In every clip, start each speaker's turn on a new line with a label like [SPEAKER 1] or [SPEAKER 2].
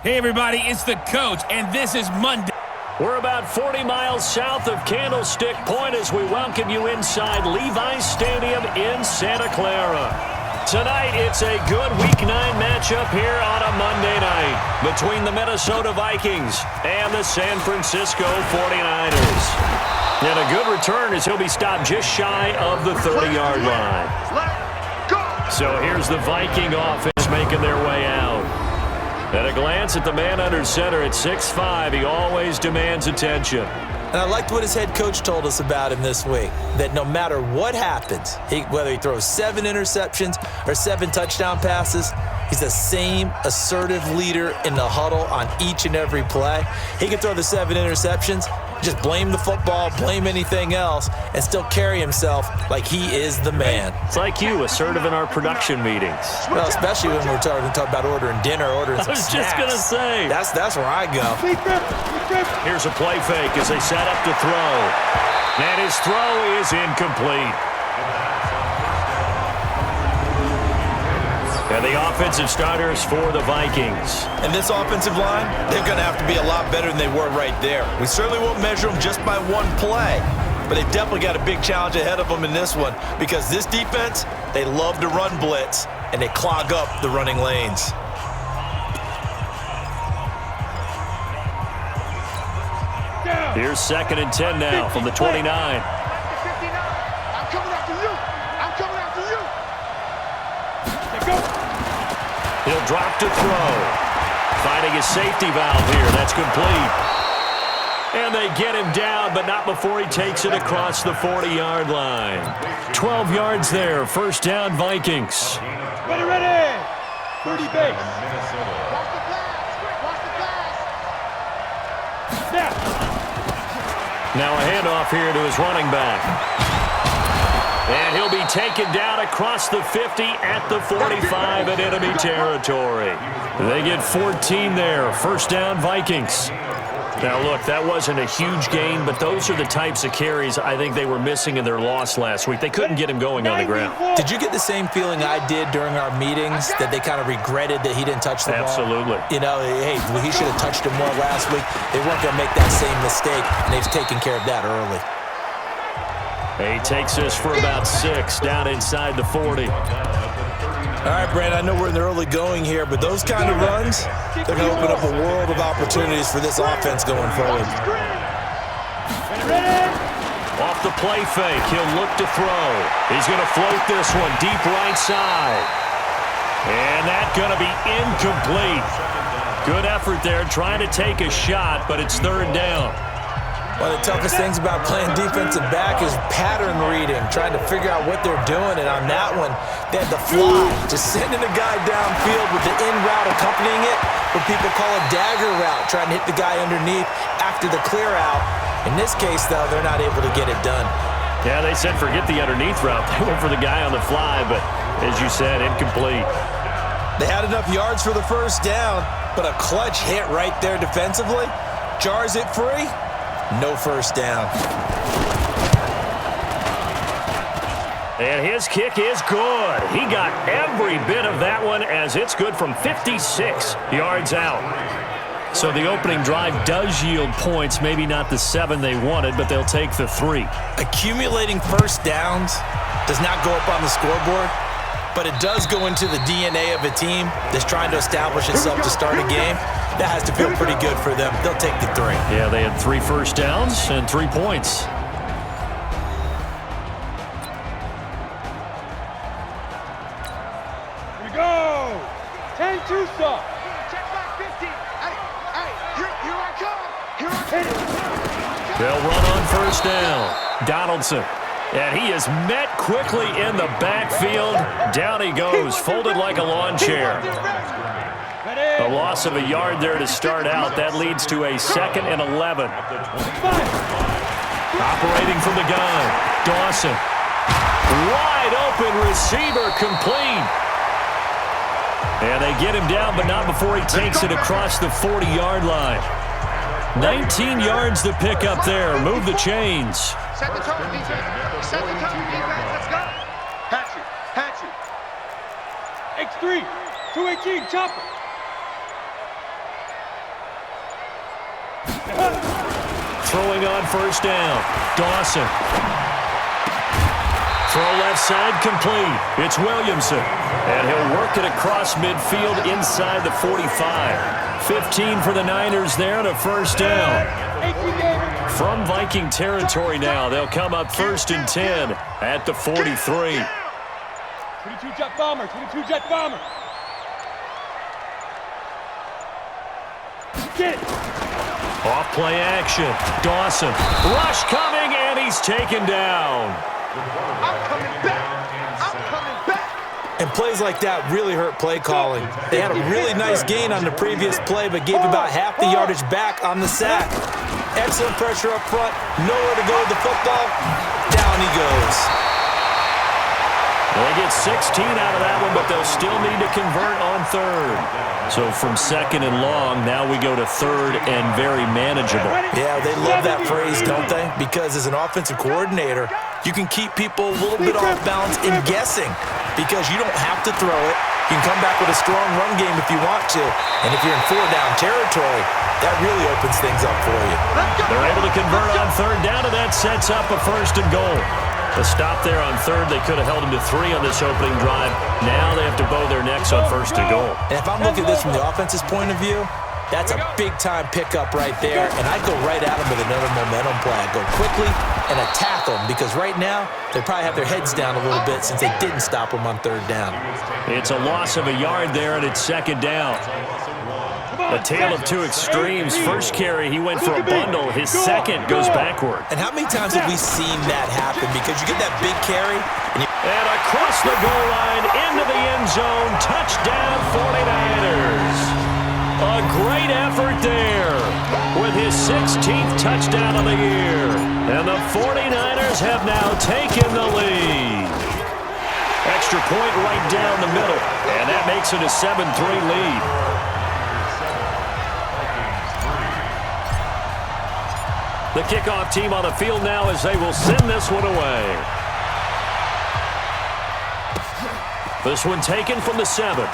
[SPEAKER 1] Hey, everybody, it's the coach, and this is Monday.
[SPEAKER 2] We're about 40 miles south of Candlestick Point as we welcome you inside Levi's Stadium in Santa Clara. Tonight, it's a good Week 9 matchup here on a Monday night between the Minnesota Vikings and the San Francisco 49ers. And a good return as he'll be stopped just shy of the 30-yard line. So here's the Viking offense making their way out. At a glance at the man under center at 6'5", he always demands attention.
[SPEAKER 3] And I liked what his head coach told us about him this week, that no matter what happens, whether he throws 7 interceptions or 7 touchdown passes, he's the same assertive leader in the huddle on each and every play. He can throw the 7 interceptions, just blame the football, blame anything else, and still carry himself like he is the man.
[SPEAKER 2] It's like you, assertive in our production meetings.
[SPEAKER 3] Well, especially when we're talking about ordering dinner, ordering some snacks.
[SPEAKER 2] I was just going to say.
[SPEAKER 3] That's where I go.
[SPEAKER 2] Here's a play fake as they set up to throw. And his throw is incomplete. And the offensive starters for the Vikings.
[SPEAKER 4] And this offensive line, they're going to have to be a lot better than they were right there. We certainly won't measure them just by one play, but they definitely got a big challenge ahead of them in this one because this defense, they love to run blitz, and they clog up the running lanes.
[SPEAKER 2] Here's 2nd and 10 now from the 29.
[SPEAKER 5] I'm coming after you. I'm coming after you.
[SPEAKER 2] He'll drop to throw. Finding his safety valve here. That's complete. And they get him down, but not before he takes it across the 40-yard line. 12 yards there. First down, Vikings.
[SPEAKER 5] Ready. 30 base. Watch the pass. Snap.
[SPEAKER 2] Now a handoff here to his running back. And he'll be taken down across the 50 at the 45 in enemy territory. They get 14 there. First down, Vikings. Now, look, that wasn't a huge gain, but those are the types of carries I think they were missing in their loss last week. They couldn't get him going on the ground.
[SPEAKER 3] Did you get the same feeling I did during our meetings, that they kind of regretted that he didn't touch the ball?
[SPEAKER 2] Absolutely.
[SPEAKER 3] You know, hey, he should have touched him more last week. They weren't going to make that same mistake, and they've taken care of that early.
[SPEAKER 2] He takes this for about 6 down inside the 40.
[SPEAKER 4] All right, Brandon, I know we're in the early going here, but those kind of runs, they're going to open up a world of opportunities for this offense going forward.
[SPEAKER 2] Off the play fake, he'll look to throw. He's going to float this one deep right side. And that's going to be incomplete. Good effort there, trying to take a shot, but it's 3rd down.
[SPEAKER 3] One of the toughest things about playing defensive back is pattern reading, trying to figure out what they're doing. And on that one, they had the fly, just sending a guy downfield with the in route accompanying it, what people call a dagger route, trying to hit the guy underneath after the clear out. In this case, though, they're not able to get it done.
[SPEAKER 2] Yeah, they said forget the underneath route. They went for the guy on the fly, but as you said, incomplete.
[SPEAKER 4] They had enough yards for the first down, but a clutch hit right there defensively jars it free. No first down.
[SPEAKER 2] And his kick is good. He got every bit of that one as it's good from 56 yards out. So the opening drive does yield points, maybe not the 7 they wanted, but they'll take the 3.
[SPEAKER 4] Accumulating first downs does not go up on the scoreboard, but it does go into the DNA of a team that's trying to establish itself to start a game. That has to feel pretty good for them. They'll take the 3.
[SPEAKER 2] Yeah, they had 3 first downs and 3 points.
[SPEAKER 5] Here we go. 10-2 stop. Check back 50. Hey, here I come.
[SPEAKER 2] They'll run on first down. Donaldson. And he is met quickly in the backfield. Down he goes, folded like a lawn chair. A loss of a yard there to start out. That leads to a 2nd and 11. Operating from the gun, Dawson. Wide open receiver complete. And they get him down, but not before he takes it across the 40-yard line. 19 yards to pick up there. Move the chains.
[SPEAKER 5] Set the tone, defense. Set the tone, defense. Let's go. Hatchet. X3, 218, chopper.
[SPEAKER 2] Throwing on first down. Dawson. Throw left side complete. It's Williamson. And he'll work it across midfield inside the 45. 15 for the Niners there and a first down. From Viking territory now, they'll come up 1st and 10 at the 43.
[SPEAKER 5] 22 jet bomber, 22 jet bomber. Get it.
[SPEAKER 2] Off play action. Dawson. Rush coming, and he's taken down.
[SPEAKER 5] I'm coming back. I'm coming back.
[SPEAKER 3] And plays like that really hurt play calling. They had a really nice gain on the previous play, but gave about half the yardage back on the sack. Excellent pressure up front. Nowhere to go with the football. Down he goes.
[SPEAKER 2] They get 16 out of that one, but they'll still need to convert on 3rd. So from 2nd and long, now we go to 3rd and very manageable.
[SPEAKER 3] Yeah, they love that phrase, don't they? Because as an offensive coordinator, you can keep people a little bit off balance in guessing because you don't have to throw it. You can come back with a strong run game if you want to. And if you're in 4-down territory, that really opens things up for you.
[SPEAKER 2] They're able to convert on 3rd down, and that sets up a 1st and goal. The stop there on 3rd, they could have held him to 3 on this opening drive. Now they have to bow their necks on 1st and goal.
[SPEAKER 3] And if I'm looking at this from the offense's point of view, that's a big-time pickup right there, and I'd go right at him with another momentum play. I'd go quickly and attack them because right now they probably have their heads down a little bit since they didn't stop them on 3rd down.
[SPEAKER 2] It's a loss of a yard there, and it's 2nd down. A tale of two extremes. First carry, he went for a bundle. His second goes backward.
[SPEAKER 3] And how many times have we seen that happen? Because you get that big carry.
[SPEAKER 2] And across the goal line, into the end zone, touchdown 49ers. A great effort there with his 16th touchdown of the year. And the 49ers have now taken the lead. Extra point right down the middle. And that makes it a 7-3 lead. The kickoff team on the field now as they will send this one away. This one taken from the 7.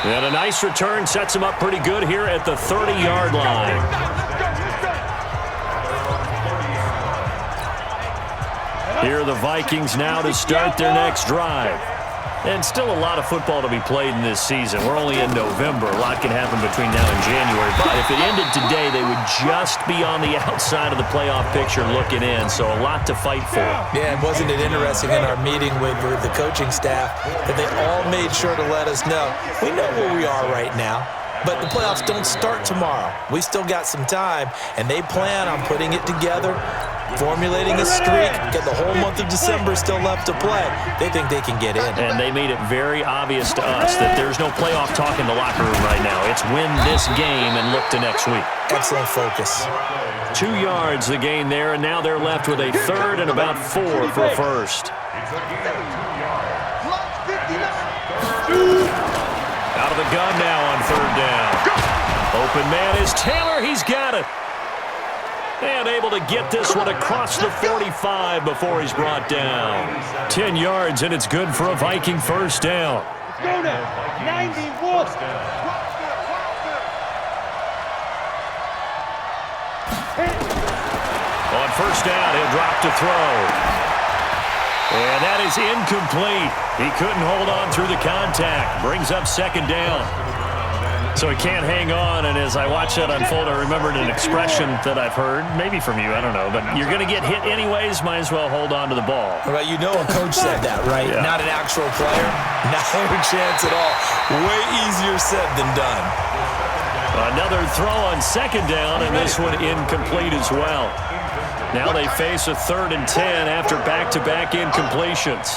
[SPEAKER 2] And a nice return sets him up pretty good here at the 30-yard line. Here are the Vikings now to start their next drive. And still a lot of football to be played in this season. We're only in November. A lot can happen between now and January. But if it ended today, they would just be on the outside of the playoff picture looking in. So a lot to fight for.
[SPEAKER 3] Yeah, and wasn't it interesting in our meeting with the coaching staff that they all made sure to let us know, we know where we are right now, but the playoffs don't start tomorrow. We still got some time, and they plan on putting it together, formulating a streak, get the whole month of December still left to play. They think they can get in.
[SPEAKER 2] And they made it very obvious to us that there's no playoff talk in the locker room right now. It's win this game and look to next week.
[SPEAKER 3] Excellent focus.
[SPEAKER 2] 2 yards the gain there, and now they're left with a 3rd and about 4 for a first. Out of the gun now on 3rd down. Open man is Taylor. He's got it. And able to get this one across the 45 before he's brought down. 10 yards, and it's good for a Viking first down.
[SPEAKER 5] Let's go now. 91.
[SPEAKER 2] On first down, he'll drop to throw. And that is incomplete. He couldn't hold on through the contact. Brings up 2nd down. So he can't hang on, and as I watch that unfold, I remembered an expression that I've heard, maybe from you, I don't know, but you're going to get hit anyways, might as well hold on to the ball.
[SPEAKER 3] Well, you know a coach said that, right?
[SPEAKER 2] Yeah.
[SPEAKER 3] Not an actual player. Not a chance at all. Way easier said than done.
[SPEAKER 2] Another throw on 2nd down, and this one incomplete as well. Now they face a 3rd and 10 after back-to-back incompletions.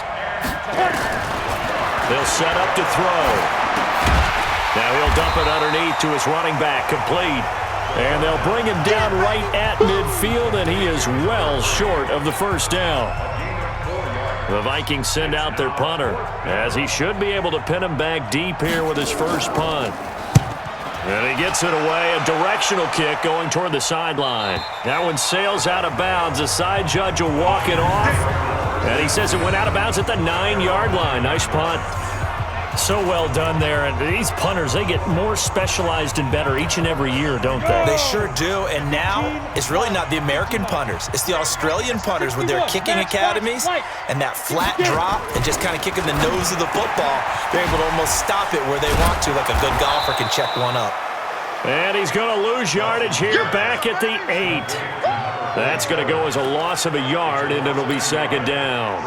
[SPEAKER 2] They'll set up to throw. Now he'll dump it underneath to his running back, complete. And they'll bring him down right at midfield, and he is well short of the first down. The Vikings send out their punter, as he should be able to pin him back deep here with his first punt. And he gets it away, a directional kick going toward the sideline. That one sails out of bounds. The side judge will walk it off. And he says it went out of bounds at the 9-yard line. Nice punt. So well done there. And these punters, they get more specialized and better each and every year, don't they?
[SPEAKER 3] They sure do. And now it's really not the American punters. It's the Australian punters with their kicking academies and that flat drop and just kind of kicking the nose of the football. They're able to almost stop it where they want to, like a good golfer can check one up.
[SPEAKER 2] And he's going to lose yardage here back at the 8. That's going to go as a loss of a yard, and it'll be second down.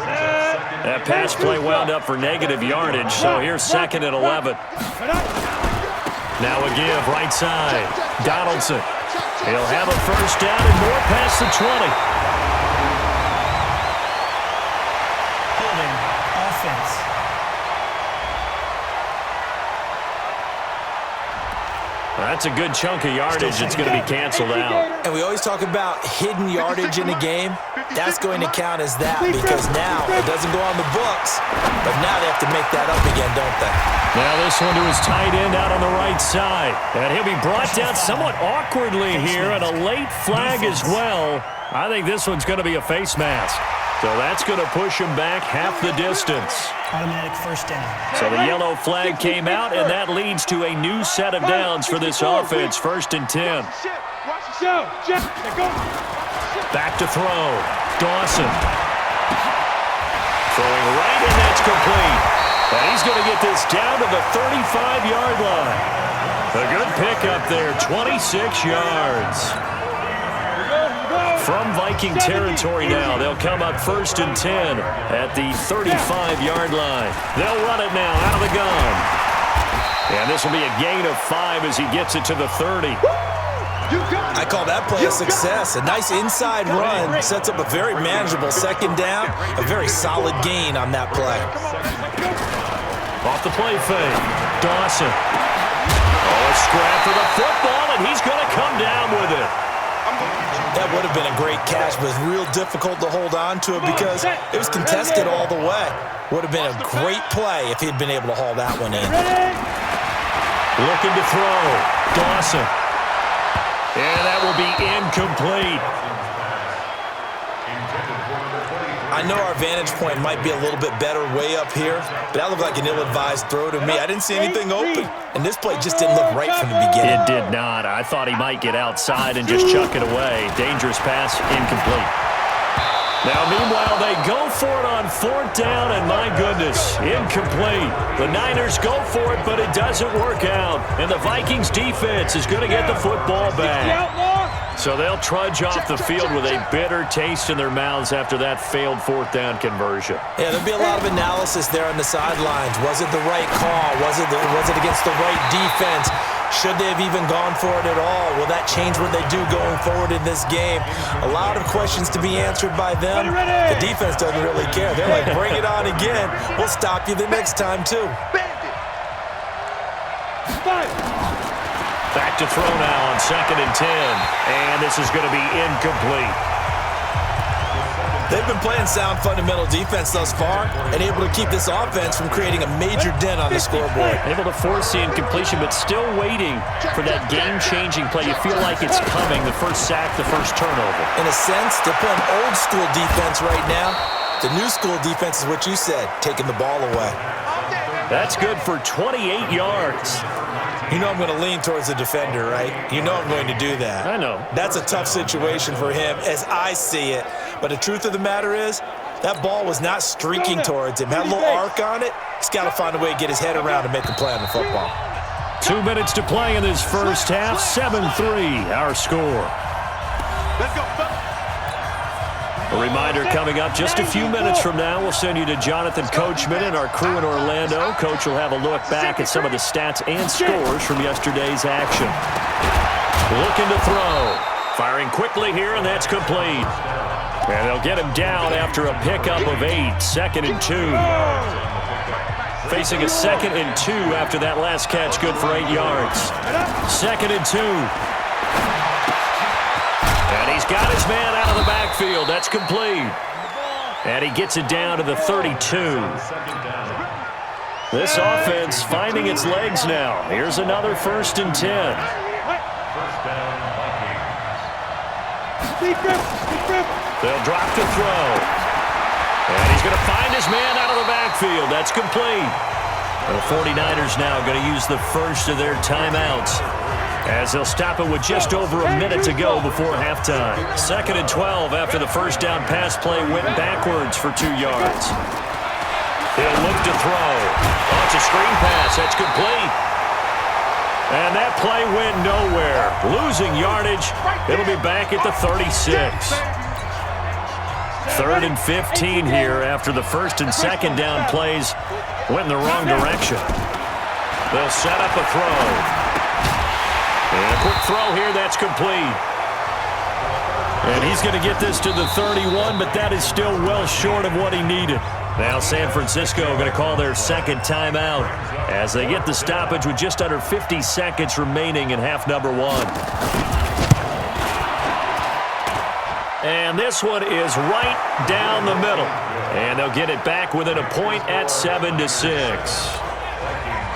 [SPEAKER 2] That pass play wound up for negative yardage, so here's second and 11. Now a give, right side. Donaldson. He'll have a first down and more past the 20.
[SPEAKER 6] Holding offense.
[SPEAKER 2] That's a good chunk of yardage that's going to be canceled out.
[SPEAKER 3] And we always talk about hidden yardage in a game. That's going to count as that because now it doesn't go on the books, but now they have to make that up again, don't they?
[SPEAKER 2] Now this one to his tight end out on the right side. And he'll be brought down somewhat awkwardly here, and a late flag as well. I think this one's going to be a face mask. So that's going to push him back half the distance.
[SPEAKER 6] Automatic first down.
[SPEAKER 2] So the yellow flag came out, and that leads to a new set of downs for this offense. First and 10. Back to throw. Dawson. Throwing right, and that's complete. And he's going to get this down to the 35-yard line. A good pickup there, 26 yards. From Viking territory now, they'll come up first and 10 at the 35-yard line. They'll run it now out of the gun. And this will be a gain of 5 as he gets it to the 30.
[SPEAKER 3] I call that play a success. A nice inside run sets up a very manageable second down, a very solid gain on that play.
[SPEAKER 2] Off the play fake, Dawson. Oh, a scrap for the football, and he's going to come down with it.
[SPEAKER 3] That would have been a great catch, but it was real difficult to hold on to it because it was contested all the way. Would have been a great play if he'd been able to haul that one in.
[SPEAKER 2] Looking to throw, Dawson. And that will be incomplete.
[SPEAKER 3] I know our vantage point might be a little bit better way up here, but that looked like an ill-advised throw to me. I didn't see anything open, and this play just didn't look right from the beginning.
[SPEAKER 2] It did not. I thought he might get outside and just chuck it away. Dangerous pass, incomplete. Now, meanwhile, they go for it on fourth down, and my goodness, incomplete. The Niners go for it, but it doesn't work out, and the Vikings defense is going to get the football back. So they'll trudge off the field with a bitter taste in their mouths after that failed fourth down conversion.
[SPEAKER 3] Yeah, there'll be a lot of analysis there on the sidelines. Was it the right call? Was it against the right defense? Should they have even gone for it at all? Will that change what they do going forward in this game? A lot of questions to be answered by them. The defense doesn't really care. They're like, bring it on again. We'll stop you the next time, too.
[SPEAKER 2] Back to throw now on second and 10. And this is going to be incomplete.
[SPEAKER 3] They've been playing sound fundamental defense thus far and able to keep this offense from creating a major dent on the scoreboard.
[SPEAKER 2] Able to force the incompletion, but still waiting for that game-changing play. You feel like it's coming, the first sack, the first turnover.
[SPEAKER 3] In a sense, they're playing old school defense right now. The new school defense is what you said, taking the ball away.
[SPEAKER 2] That's good for 28 yards.
[SPEAKER 3] You know I'm going to lean towards the defender, right? You know I'm going to do that.
[SPEAKER 2] I know.
[SPEAKER 3] That's a tough situation for him as I see it. But the truth of the matter is, that ball was not streaking towards him. That little arc on it, he's got to find a way to get his head around and make a play on the football.
[SPEAKER 2] 2 minutes to play in this first half. 7-3, our score.
[SPEAKER 5] Let's go.
[SPEAKER 2] A reminder coming up just a few minutes from now. We'll send you to Jonathan Coachman and our crew in Orlando. Coach will have a look back at some of the stats and scores from yesterday's action. Looking to throw. Firing quickly here, and that's complete. And they'll get him down after a pickup of 8. Second and 2. Facing a second and 2 after that last catch, good for 8 yards. Second and 2. And he's got his man out of the backfield. That's complete. And he gets it down to the 32. This offense finding its legs now. Here's another first and 10. They'll drop to throw. And he's going to find his man out of the backfield. That's complete. The 49ers now going to use the first of their timeouts as they'll stop it with just over a minute to go before halftime. 2nd and 12 after the first down pass play went backwards for 2 yards. He'll look to throw. Oh, it's a screen pass. That's complete. And that play went nowhere. Losing yardage. It'll be back at the 36. 3rd and 15 here after the first and second down plays went in the wrong direction. They'll set up a throw. And a quick throw here, that's complete. And he's going to get this to the 31, but that is still well short of what he needed. Now San Francisco going to call their second timeout as they get the stoppage with just under 50 seconds remaining in half number 1. And this one is right down the middle. And they'll get it back within a point at 7-6.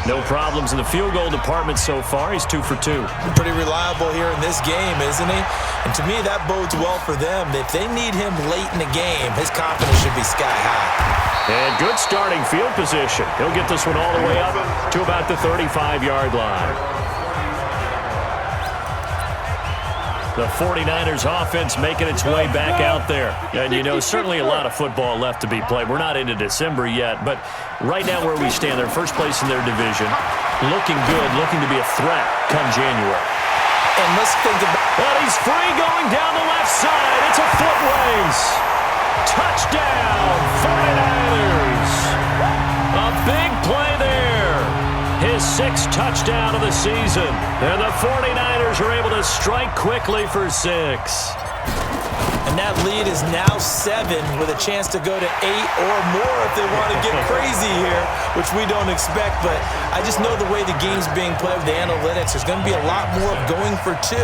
[SPEAKER 2] No problems in the field goal department so far. He's 2 for 2.
[SPEAKER 3] Pretty reliable here in this game, isn't he? And to me, that bodes well for them. If they need him late in the game, his confidence should be sky high.
[SPEAKER 2] And good starting field position. He'll get this one all the way up to about the 35-yard line. The 49ers offense making its way back out there. And, you know, certainly a lot of football left to be played. We're not into December yet, but right now where we stand, they're first place in their division. Looking good, looking to be a threat come January.
[SPEAKER 3] And let's think about...
[SPEAKER 2] Well, he's free going down the left side. It's a foot race. Touchdown, 49ers. A big play there. His 6th touchdown of the season. And the 49ers are able to strike quickly for 6.
[SPEAKER 3] And that lead is now 7 with a chance to go to 8 or more if they want to get crazy here, which we don't expect. But I just know the way the game's being played with the analytics, there's going to be a lot more of going for 2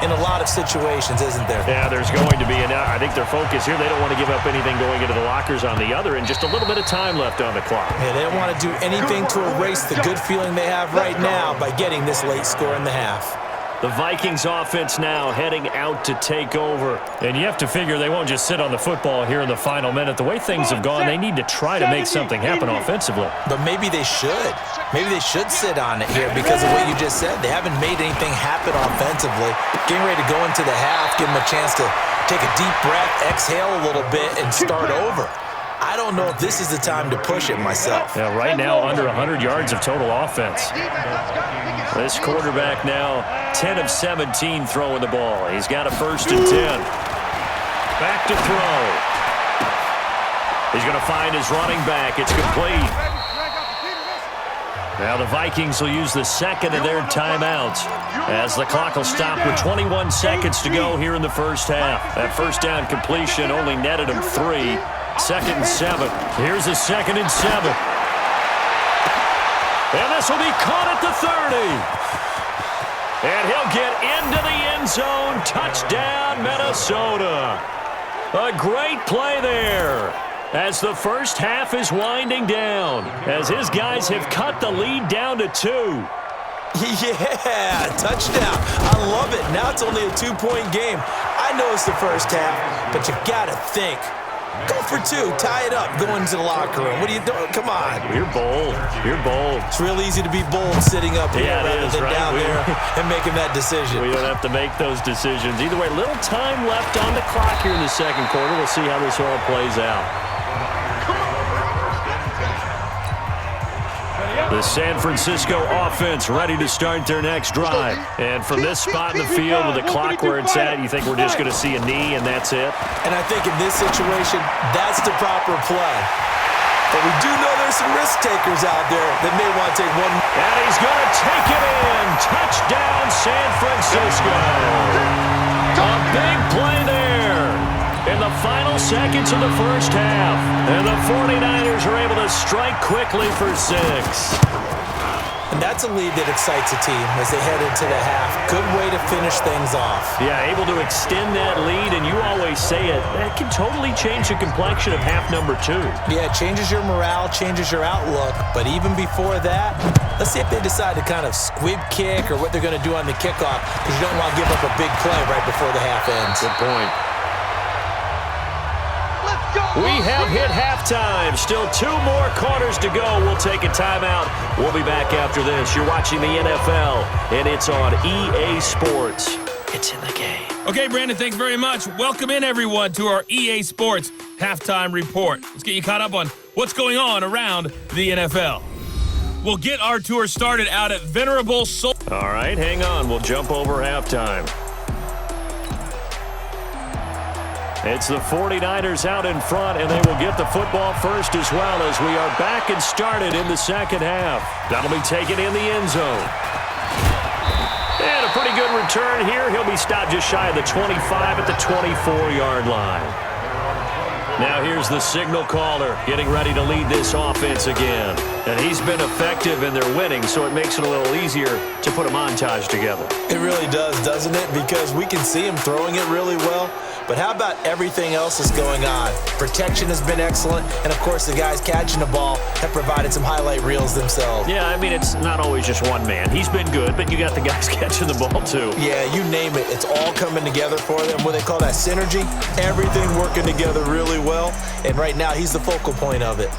[SPEAKER 3] in a lot of situations, isn't there?
[SPEAKER 2] Yeah, there's going to be. And I think their focus here, they don't want to give up anything going into the lockers on the other, and just a little bit of time left on the clock.
[SPEAKER 3] Yeah, they don't want to do anything to erase the good feeling they have right now by getting this late score in the half.
[SPEAKER 2] The Vikings offense now heading out to take over. And you have to figure they won't just sit on the football here in the final minute. The way things have gone, they need to try to make something happen offensively.
[SPEAKER 3] But maybe they should. Maybe they should sit on it here because of what you just said. They haven't made anything happen offensively. Getting ready to go into the half, give them a chance to take a deep breath, exhale a little bit, and start over. I don't know if this is the time to push it myself.
[SPEAKER 2] Yeah, right now under 100 yards of total offense. This quarterback now 10 of 17 throwing the ball. He's got a 1st and 10. Back to throw. He's going to find his running back. It's complete. Now the Vikings will use the 2nd of their timeouts as the clock will stop with 21 seconds to go here in the first half. That first down completion only netted him 3. 2nd and 7. Here's a 2nd and 7. And this will be caught at the 30. And he'll get into the end zone. Touchdown, Minnesota. A great play there as the first half is winding down, as his guys have cut the lead down to 2.
[SPEAKER 3] Yeah, touchdown. I love it. Now it's only a 2-point game. I know it's the first half, but you got to think. Go for 2. Tie it up. Go into the locker room. What are you doing? Come on.
[SPEAKER 2] You're bold. You're bold.
[SPEAKER 3] It's real easy to be bold sitting up here rather than
[SPEAKER 2] right?
[SPEAKER 3] down there and making that decision.
[SPEAKER 2] We don't have to make those decisions. Either way, little time left on the clock here in the second quarter. We'll see how this all plays out. The San Francisco offense ready to start their next drive. And from this spot in the field with the clock where it's at, you think we're just going to see a knee and that's it?
[SPEAKER 3] And I think in this situation, that's the proper play. But we do know there's some risk takers out there that may want to take one.
[SPEAKER 2] And he's going to take it in. Touchdown, San Francisco. A big play there in the final seconds of the first half. And the 49ers are able to strike quickly for 6.
[SPEAKER 3] And that's a lead that excites a team as they head into the half. Good way to finish things off.
[SPEAKER 2] Yeah, able to extend that lead, and you always say it, that can totally change the complexion of half number 2.
[SPEAKER 3] Yeah, it changes your morale, changes your outlook. But even before that, let's see if they decide to kind of squib kick or what they're going to do on the kickoff, because you don't want to give up a big play right before the half ends.
[SPEAKER 2] Good point.
[SPEAKER 5] Let's go!
[SPEAKER 2] We have hit halftime. Still 2 more quarters to go. We'll take a timeout. We'll be back after this. You're watching the NFL, and it's on EA Sports. It's in the game.
[SPEAKER 1] Okay, Brandon, thanks very much. Welcome in, everyone, to our EA Sports Halftime Report. Let's get you caught up on what's going on around the NFL. We'll get our tour started out at Venerable Soul.
[SPEAKER 2] All right, hang on. We'll jump over halftime. It's the 49ers out in front, and they will get the football first as well as we are back and started in the second half. That'll be taken in the end zone. And a pretty good return here. He'll be stopped just shy of the 25 at the 24-yard line. Now here's the signal caller getting ready to lead this offense again. And he's been effective and they're winning, so it makes it a little easier to put a montage together.
[SPEAKER 3] It really does, doesn't it? Because we can see him throwing it really well. But how about everything else that's going on? Protection has been excellent. And, of course, the guys catching the ball have provided some highlight reels themselves.
[SPEAKER 2] Yeah, I mean, it's not always just one man. He's been good, but you got the guys catching the ball, too.
[SPEAKER 3] Yeah, you name it. It's all coming together for them. What they call that synergy. Everything working together really well. And right now, he's the focal point of it.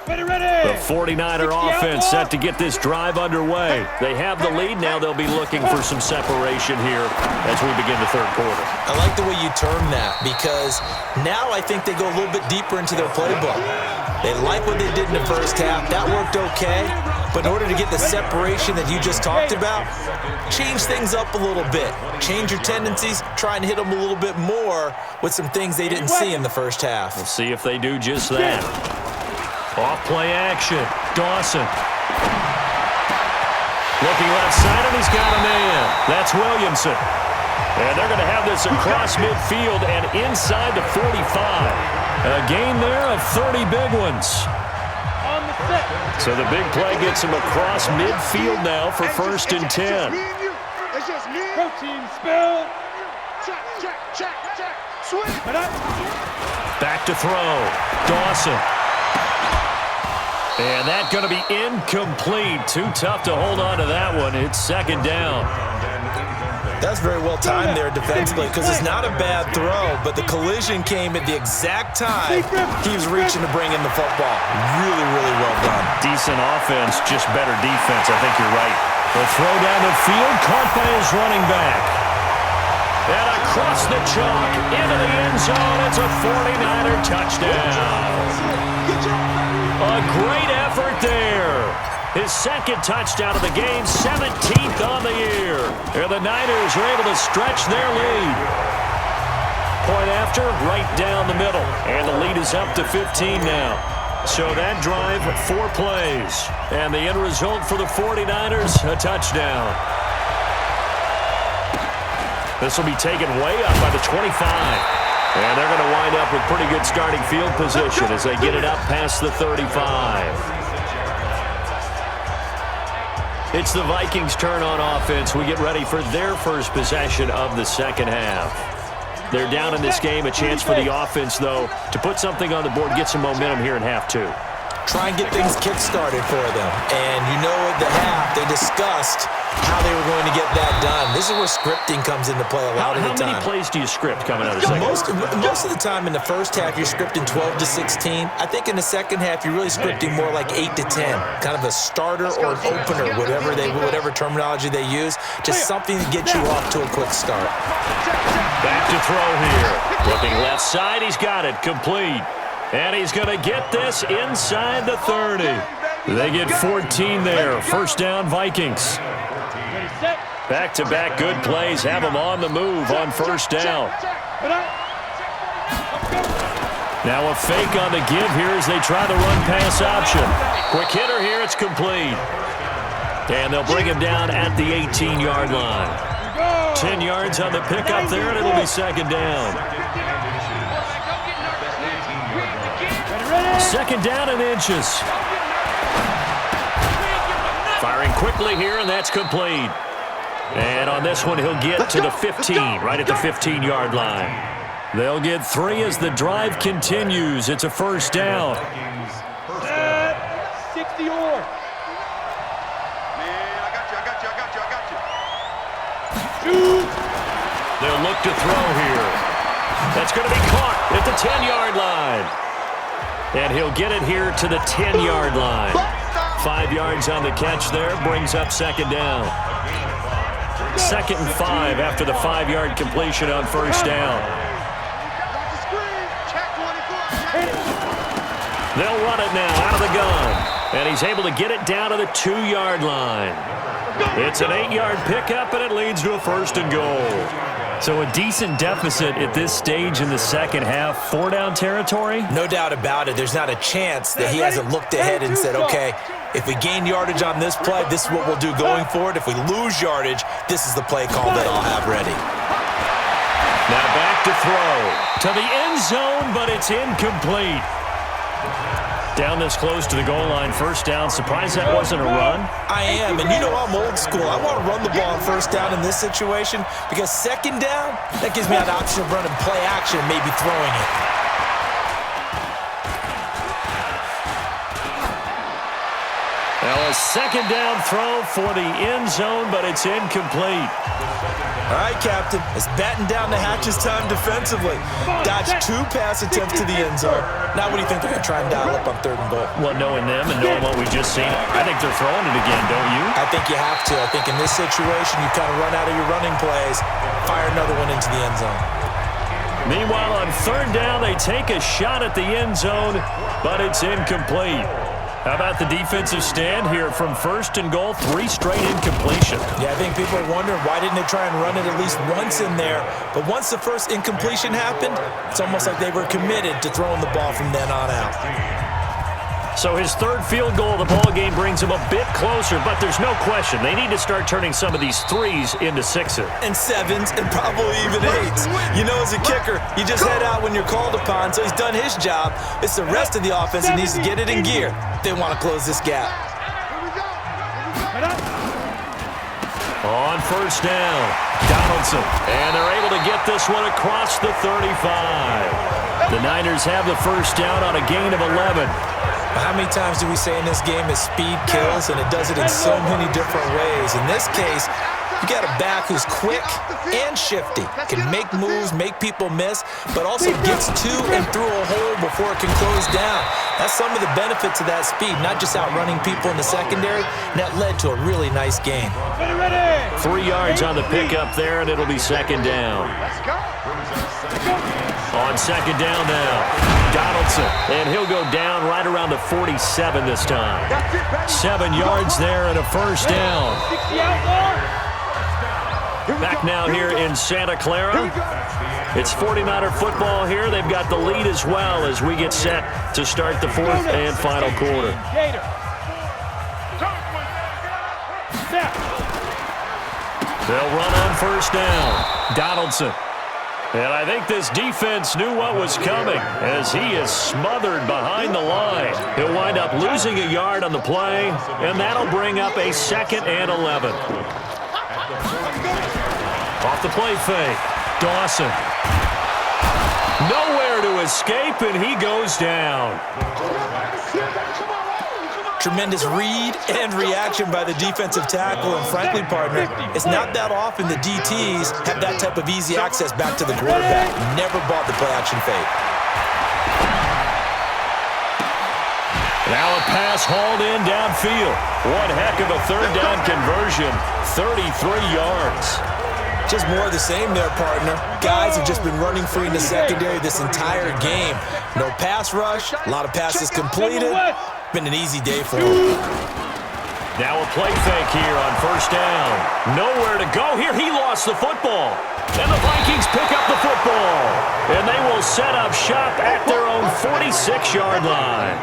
[SPEAKER 2] The 49er offense set to get this drive underway. They have the lead. Now they'll be looking for some separation here as we begin the third quarter.
[SPEAKER 3] I like the way you term that because now I think they go a little bit deeper into their playbook. They like what they did in the first half. That worked okay. But in order to get the separation that you just talked about, change things up a little bit. Change your tendencies. Try and hit them a little bit more with some things they didn't see in the first half.
[SPEAKER 2] We'll see if they do just that. Off play action. Dawson. Looking left side, and he's got a man. That's Williamson. And they're going to have this across midfield and inside the 45. A gain there of 30 big ones. So the big play gets him across midfield now for 1st and 10.
[SPEAKER 5] Protein spill. Check. Sweep.
[SPEAKER 2] Back to throw. Dawson. And that's going to be incomplete. Too tough to hold on to that one. It's 2nd down.
[SPEAKER 3] That's very well timed there defensively because it's not a bad throw, but the collision came at the exact time he was reaching to bring in the football. Really, really well done.
[SPEAKER 2] Decent offense, just better defense. I think you're right. The throw down the field, caught by his running back. And across the chalk, into the end zone. It's a 49er touchdown. A great effort there. His 2nd touchdown of the game, 17th on the year. And the Niners are able to stretch their lead. Point after, right down the middle. And the lead is up to 15 now. So that drive, 4 plays. And the end result for the 49ers, a touchdown. This will be taken way up by the 25. And they're going to wind up with pretty good starting field position as they get it up past the 35. It's the Vikings' turn on offense. We get ready for their first possession of the second half. They're down in this game. A chance for the offense, though, to put something on the board, get some momentum here in half 2.
[SPEAKER 3] Try and get things kick-started for them. And you know at the half, they discussed how they were going to get that done. This is where scripting comes into play a lot of the time.
[SPEAKER 2] How many plays do you script coming out of the second half?
[SPEAKER 3] Most of the time in the first half, you're scripting 12 to 16. I think in the second half, you're really scripting more like 8 to 10. Kind of a starter or an opener, whatever terminology they use. Just something to get you off to a quick start.
[SPEAKER 2] Back to throw here. Looking left side, he's got it. Complete. And he's going to get this inside the 30. They get 14 there. 1st down, Vikings. Back-to-back good plays have them on the move on 1st down. Now a fake on the give here as they try the run-pass option. Quick hitter here, it's complete. And they'll bring him down at the 18-yard line. 10 yards on the pickup there, and it'll be 2nd down. 2nd down and inches. Firing quickly here, and that's complete. And on this one, he'll get to the 15, right at the 15-yard line. They'll get 3 as the drive continues. It's a 1st down.
[SPEAKER 5] 60 or.
[SPEAKER 2] They'll look to throw here. That's going to be caught at the 10-yard line. And he'll get it here to the 10-yard line. 5 yards on the catch there, brings up second down. 2nd and 5 after the 5-yard completion on first down. They'll run it now out of the gun. And he's able to get it down to the 2-yard line. It's an 8-yard pickup, and it leads to a 1st and goal.
[SPEAKER 1] So a decent deficit at this stage in the second half. 4-down territory?
[SPEAKER 3] No doubt about it. There's not a chance that he hasn't looked ahead and said, okay, if we gain yardage on this play, this is what we'll do going forward. If we lose yardage, this is the play call that I'll have ready.
[SPEAKER 2] Now back to throw. To the end zone, but it's incomplete. Down this close to the goal line, first down. Surprised that wasn't a run?
[SPEAKER 3] I am, and you know I'm old school. I want to run the ball on first down in this situation because second down, that gives me an option of running play action and maybe throwing it.
[SPEAKER 2] Well, a second down throw for the end zone, but it's incomplete.
[SPEAKER 3] All right, Captain, it's batten down the hatches time defensively. Dodged 2 pass attempts to the end zone. Now what do you think they're going to try and dial up on 3rd and goal?
[SPEAKER 1] Well, knowing them and knowing what we just seen, I think they're throwing it again, don't you?
[SPEAKER 3] I think you have to. I think in this situation, you kind of run out of your running plays, fire another one into the end zone.
[SPEAKER 2] Meanwhile, on 3rd down, they take a shot at the end zone, but it's incomplete. How about the defensive stand here from 1st and goal, 3 straight incompletion?
[SPEAKER 3] Yeah, I think people are wondering why didn't they try and run it at least once in there. But once the first incompletion happened, it's almost like they were committed to throwing the ball from then on out.
[SPEAKER 2] So his 3rd field goal of the ball game brings him a bit closer, but there's no question they need to start turning some of these 3s into 6s.
[SPEAKER 3] And 7s and probably even 8s. You know, as a kicker, you just head out when you're called upon, so he's done his job. It's the rest of the offense that needs to get it in gear if they want to close this gap.
[SPEAKER 2] On first down, Donaldson. And they're able to get this one across the 35. The Niners have the first down on a gain of 11.
[SPEAKER 3] How many times do we say in this game that speed kills, and it does it in so many different ways? In this case, you got a back who's quick and shifty, can make moves, make people miss, but also gets to and through a hole before it can close down. That's some of the benefits of that speed, not just outrunning people in the secondary, and that led to a really nice game.
[SPEAKER 2] 3 yards on the pickup there, and it'll be second down. On second down now, Donaldson, and he'll go down right around the 47 this time. 7 yards there and a first down. Back now here in Santa Clara. It's 49er football here. They've got the lead as well as we get set to start the 4th and final quarter. They'll run on first down. Donaldson. And I think this defense knew what was coming as he is smothered behind the line. He'll wind up losing a yard on the play, and that'll bring up a 2nd and 11. Off the play fake, Dawson. Nowhere to escape, and he goes down.
[SPEAKER 3] Tremendous read and reaction by the defensive tackle, and frankly, partner, it's not that often the DTs have that type of easy access back to the quarterback. Never bought the play-action fake.
[SPEAKER 2] Now a pass hauled in downfield. One heck of a 3rd down conversion, 33 yards.
[SPEAKER 3] Just more of the same there, partner. Guys have just been running free in the secondary this entire game. No pass rush, a lot of passes completed. Been an easy day for him.
[SPEAKER 2] Now a play fake here on first down. Nowhere to go here. He lost the football. And the Vikings pick up the football. And they will set up shop at their own 46-yard line.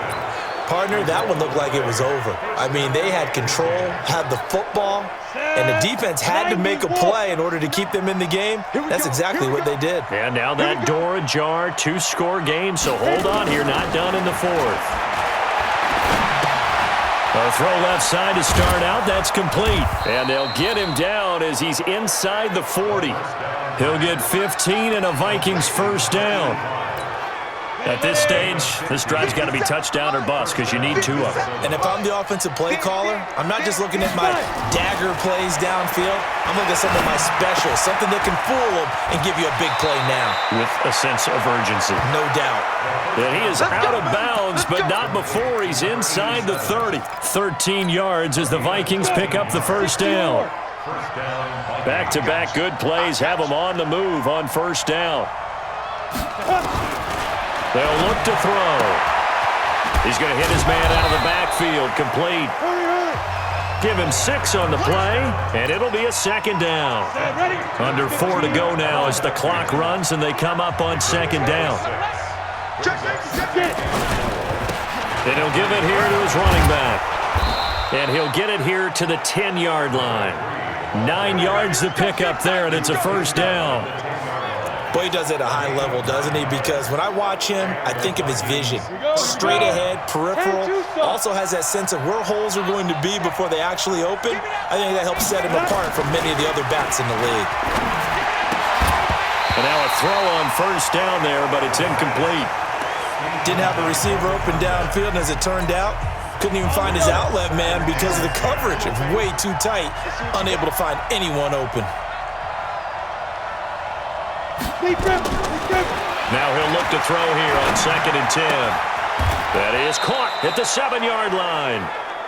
[SPEAKER 3] Partner, that one looked like it was over. I mean, they had control, had the football, and the defense had to make a play in order to keep them in the game. That's exactly what they did.
[SPEAKER 2] And now that door ajar, 2-score game, so hold on here, not done in the 4th. A throw left side to start out, that's complete. And they'll get him down as he's inside the 40. He'll get 15 and a Vikings first down. At this stage, this drive's got to be touchdown or bust because you need 2 of them.
[SPEAKER 3] And if I'm the offensive play caller, I'm not just looking at my dagger plays downfield. I'm looking at some of my specials, something that can fool them and give you a big play now.
[SPEAKER 2] With a sense of urgency.
[SPEAKER 3] No doubt.
[SPEAKER 2] And he is out of bounds, but not before he's inside the 30. 13 yards as the Vikings pick up the first down. Back-to-back good plays have them on the move on first down. They'll look to throw. He's going to hit his man out of the backfield. Complete. Give him 6 on the play, and it'll be a second down. Under 4 to go now as the clock runs, and they come up on second down. And he'll give it here to his running back. And he'll get it here to the 10-yard line. 9 yards to pick up there, and it's a first down.
[SPEAKER 3] Boy, he does it at a high level, doesn't he? Because when I watch him, I think of his vision. Straight ahead, peripheral. Also has that sense of where holes are going to be before they actually open. I think that helps set him apart from many of the other backs in the league.
[SPEAKER 2] And now a throw on first down there, but it's incomplete.
[SPEAKER 3] Didn't have a receiver open downfield, and as it turned out, couldn't even find his outlet man because of the coverage. It's way too tight, unable to find anyone open.
[SPEAKER 2] Now he'll look to throw here on 2nd and 10. That is caught at the 7-yard line.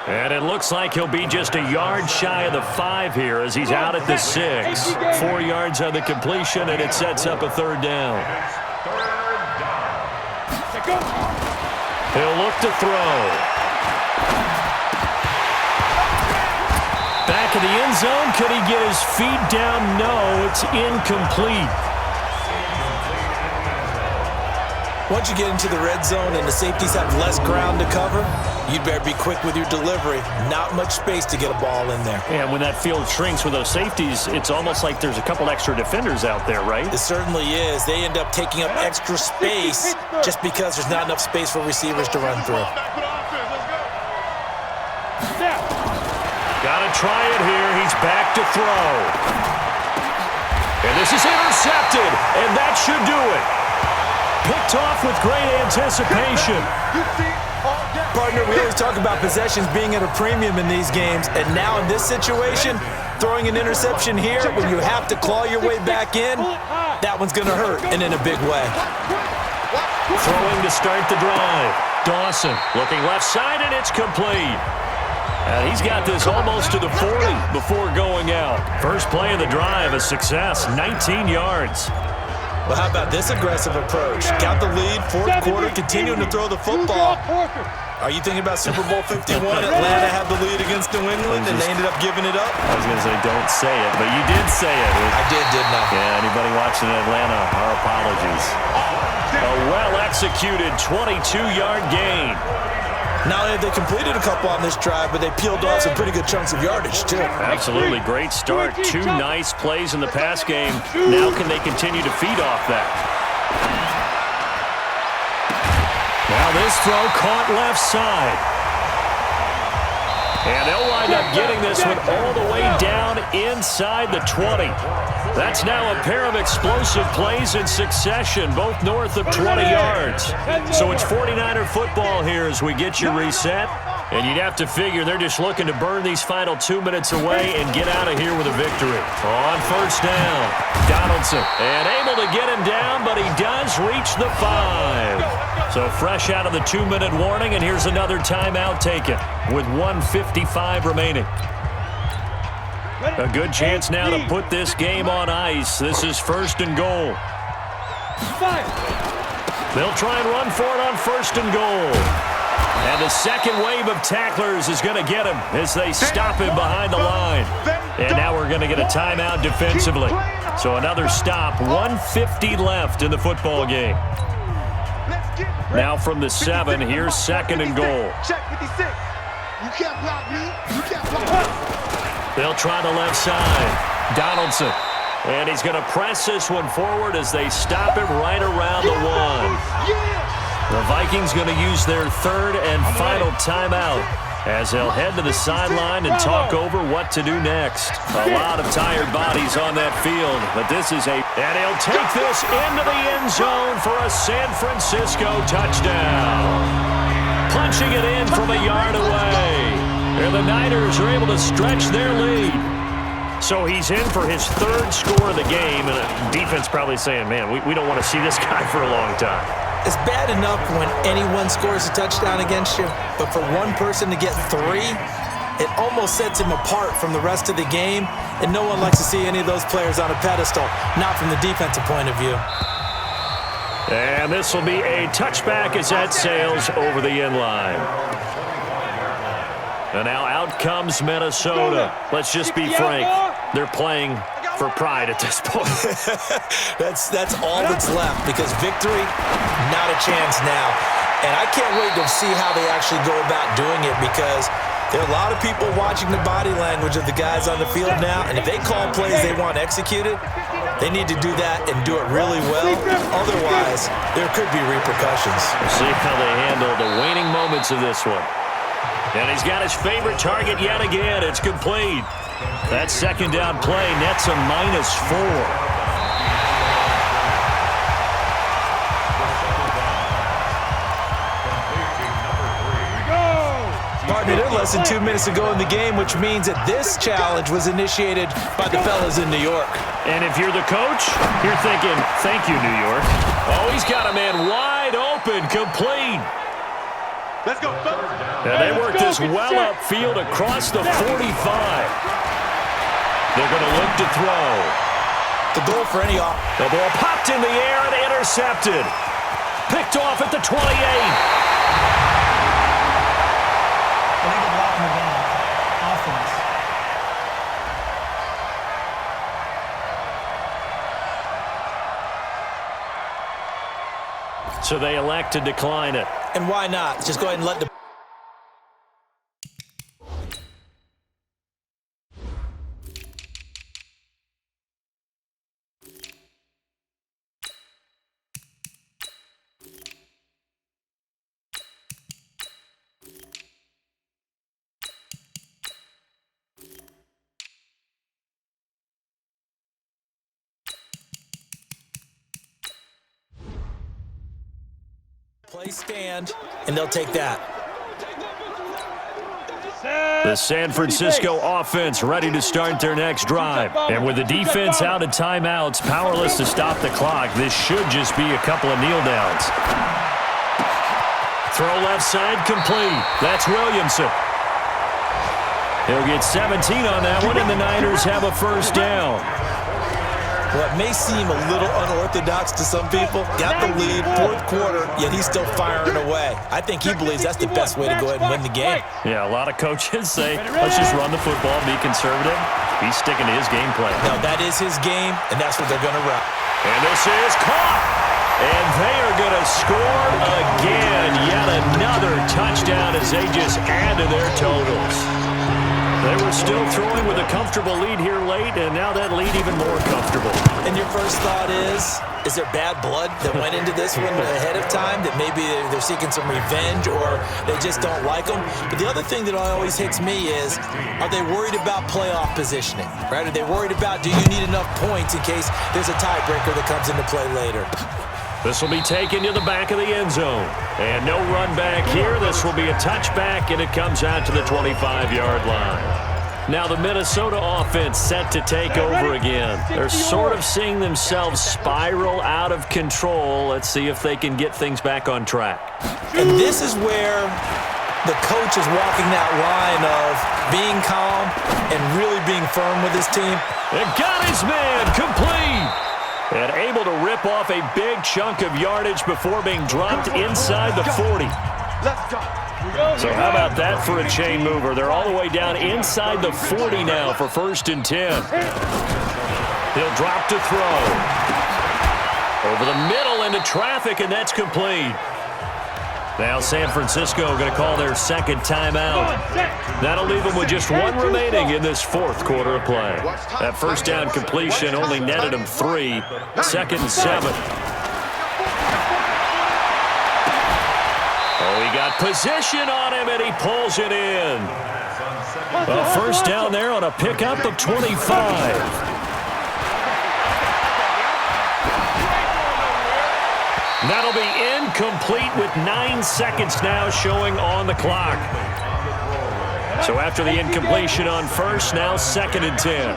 [SPEAKER 2] And it looks like he'll be just a yard shy of the 5 here as he's out at the 6. 4 yards on the completion, and it sets up a third down. He'll look to throw. Back in the end zone. Could he get his feet down? No, it's incomplete.
[SPEAKER 3] Once you get into the red zone and the safeties have less ground to cover, you better be quick with your delivery. Not much space to get a ball in there.
[SPEAKER 2] And when that field shrinks with those safeties, it's almost like there's a couple extra defenders out there, right?
[SPEAKER 3] It certainly is. They end up taking up extra space just because there's not enough space for receivers to run through.
[SPEAKER 2] Got to try it here. He's back to throw. And this is intercepted, and that should do it. Picked off with great anticipation.
[SPEAKER 3] Partner, we always talk about possessions being at a premium in these games, and now in this situation, throwing an interception here when you have to claw your way back in, that one's going to hurt, and in a big way.
[SPEAKER 2] Throwing to start the drive. Dawson looking left side, and it's complete. And he's got this almost to the 40 before going out. First play of the drive, a success, 19 yards.
[SPEAKER 3] Well, how about this aggressive approach? Got the lead, fourth quarter, continuing to throw the football. Are you thinking about Super Bowl 51? Atlanta had the lead against New England, and they ended up giving it up?
[SPEAKER 2] I was going to say, don't say it, but you did say it.
[SPEAKER 3] I did, didn't I?
[SPEAKER 2] Yeah, anybody watching Atlanta, our apologies. A well-executed 22-yard gain.
[SPEAKER 3] Not only have they completed a couple on this drive, but they peeled off some pretty good chunks of yardage, too.
[SPEAKER 2] Absolutely. Great start. 2 nice plays in the pass game. Now can they continue to feed off that? Now this throw caught left side. And they'll wind up getting this one all the way down inside the 20. That's now a pair of explosive plays in succession, both north of 20 yards. So it's 49er football here as we get you reset. And you'd have to figure they're just looking to burn these final 2 minutes away and get out of here with a victory. On first down, Donaldson. And able to get him down, but he does reach the 5. So fresh out of the 2-minute warning, and here's another timeout taken with 1:55 remaining. A good chance now to put this game on ice. This is 1st and goal. They'll try and run for it on 1st and goal. And the second wave of tacklers is going to get him as they stop him behind the line. And now we're going to get a timeout defensively. So another stop, 1:50 left in the football game. Now from the 7, here's 2nd and goal.
[SPEAKER 5] Check 56. You can't block me. You can't block me.
[SPEAKER 2] They'll try the left side. Donaldson. And he's going to press this one forward as they stop him right around the 1. The Vikings going to use their 3rd and final timeout as they'll head to the sideline and talk over what to do next. A lot of tired bodies on that field, but this is and he'll take this into the end zone for a San Francisco touchdown. Punching it in from a yard away. And the Niners are able to stretch their lead. So he's in for his third score of the game, and the defense probably saying, man, we don't want to see this guy for a long time.
[SPEAKER 3] It's bad enough when anyone scores a touchdown against you, but for one person to get 3, it almost sets him apart from the rest of the game, and no one likes to see any of those players on a pedestal, not from the defensive point of view.
[SPEAKER 2] And this will be a touchback as that sails over the end line. And now out comes Minnesota. Let's just be frank. They're playing for pride at this point.
[SPEAKER 3] That's all that's left, because victory, not a chance now. And I can't wait to see how they actually go about doing it, because there are a lot of people watching the body language of the guys on the field now, and if they call plays they want executed, they need to do that and do it really well. Otherwise, there could be repercussions.
[SPEAKER 2] We'll see how they handle the waning moments of this one. And he's got his favorite target yet again. It's complete. That second down play nets a -4.
[SPEAKER 3] Partner, they're less than 2 minutes to go in the game, which means that this challenge was initiated by the fellas in New York.
[SPEAKER 2] And if you're the coach, you're thinking, thank you, New York. Oh, he's got a man wide open, complete.
[SPEAKER 5] Let's go.
[SPEAKER 2] And they work this well upfield across the 45. They're going to look to throw.
[SPEAKER 3] The goal for any off.
[SPEAKER 2] The ball popped in the air and intercepted. Picked off at the 28.
[SPEAKER 6] Illegal blocking the ball. Offense.
[SPEAKER 2] So they elect to decline it.
[SPEAKER 3] And why not? Just go ahead and let the... play stand, and they'll take that.
[SPEAKER 2] The San Francisco offense ready to start their next drive. And with the defense out of timeouts, powerless to stop the clock, this should just be a couple of kneel downs. Throw left side complete. That's Williamson. He'll get 17 on that one, and the Niners have a first down.
[SPEAKER 3] Well, it may seem a little unorthodox to some people. Got the lead, fourth quarter, yet he's still firing away. I think he believes that's the best way to go ahead and win the game.
[SPEAKER 2] Yeah, a lot of coaches say, let's just run the football, be conservative. He's sticking to his game plan.
[SPEAKER 3] No, that is his game, and that's what they're going to run.
[SPEAKER 2] And this is caught. And they are going to score again. Yet another touchdown as they just add to their totals. They were still throwing with a comfortable lead here late, and now that lead even more comfortable.
[SPEAKER 3] And your first thought is there bad blood that went into this one ahead of time, that maybe they're seeking some revenge or they just don't like them? But the other thing that always hits me is, are they worried about playoff positioning, right? Are they worried about, do you need enough points in case there's a tiebreaker that comes into play later?
[SPEAKER 2] This will be taken to the back of the end zone. And no run back here. This will be a touchback, and it comes out to the 25-yard line. Now the Minnesota offense set to take over again. They're sort of seeing themselves spiral out of control. Let's see if they can get things back on track.
[SPEAKER 3] And this is where the coach is walking that line of being calm and really being firm with his team.
[SPEAKER 2] And got his man complete. And able to rip off a big chunk of yardage before being dropped inside the 40.
[SPEAKER 5] Let's go.
[SPEAKER 2] So how about that for a chain mover? They're all the way down inside the 40 now for 1st and 10. He'll drop to throw. Over the middle into traffic, and that's complete. Now San Francisco going to call their second timeout. That'll leave them with just one remaining in this fourth quarter of play. That first down completion only netted them 3. 2nd and 7. Oh, he got position on him, and he pulls it in. A first down there on a pickup of 25. That'll be incomplete with 9 seconds now showing on the clock. So after the incompletion on first, now 2nd and 10.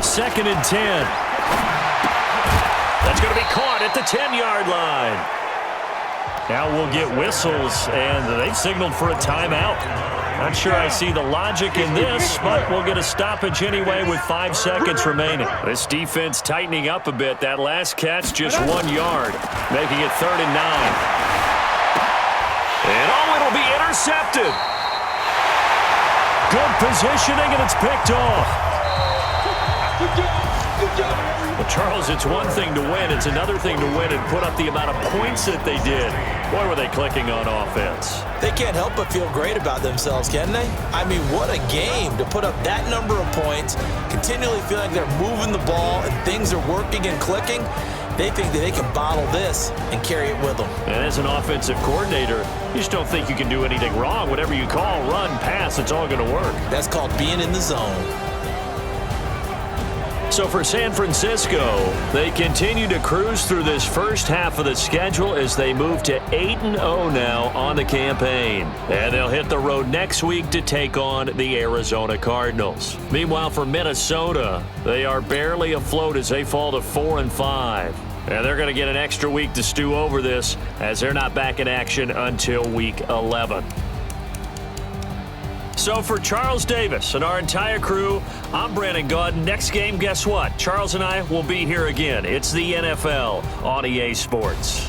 [SPEAKER 2] 2nd and 10. That's going to be caught at the 10-yard line. Now we'll get whistles, and they've signaled for a timeout. Not sure I see the logic in this, but we'll get a stoppage anyway with 5 seconds remaining. This defense tightening up a bit. That last catch just 1 yard, making it 3rd and 9. And it'll be intercepted. Good positioning, and it's picked off. Well, Charles, it's one thing to win. It's another thing to win and put up the amount of points that they did. Boy, were they clicking on offense.
[SPEAKER 3] They can't help but feel great about themselves, can they? I mean, what a game to put up that number of points, continually feeling like they're moving the ball and things are working and clicking. They think that they can bottle this and carry it with them.
[SPEAKER 2] And as an offensive coordinator, you just don't think you can do anything wrong. Whatever you call, run, pass, it's all going to work.
[SPEAKER 3] That's called being in the zone.
[SPEAKER 2] So for San Francisco, they continue to cruise through this first half of the schedule as they move to 8-0 now on the campaign. And they'll hit the road next week to take on the Arizona Cardinals. Meanwhile, for Minnesota, they are barely afloat as they fall to 4-5. And they're going to get an extra week to stew over this as they're not back in action until week 11. So for Charles Davis and our entire crew, I'm Brandon Gaudin. Next game, guess what? Charles and I will be here again. It's the NFL on EA Sports.